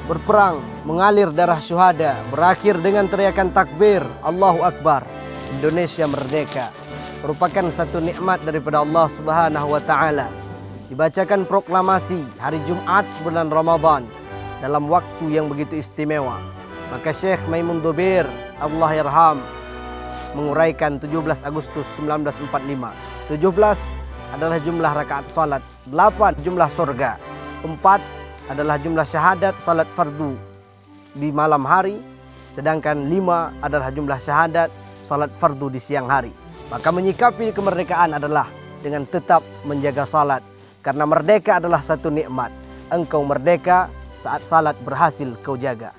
berperang, mengalir darah syuhada, berakhir dengan teriakan takbir, Allahu Akbar. Indonesia merdeka merupakan satu nikmat daripada Allah Subhanahu wa taala. Dibacakan proklamasi hari Jumat bulan Ramadan dalam waktu yang begitu istimewa. Maka Syekh Maimun Dubir, Allah yarham, menguraikan 17 Agustus 1945. 17 adalah jumlah rakaat salat, 8 jumlah surga, 4 adalah jumlah syahadat salat fardu di malam hari, sedangkan 5 adalah jumlah syahadat salat fardu di siang hari. Maka menyikapi kemerdekaan adalah dengan tetap menjaga salat, karena merdeka adalah satu nikmat. Engkau merdeka saat salat berhasil kau jaga.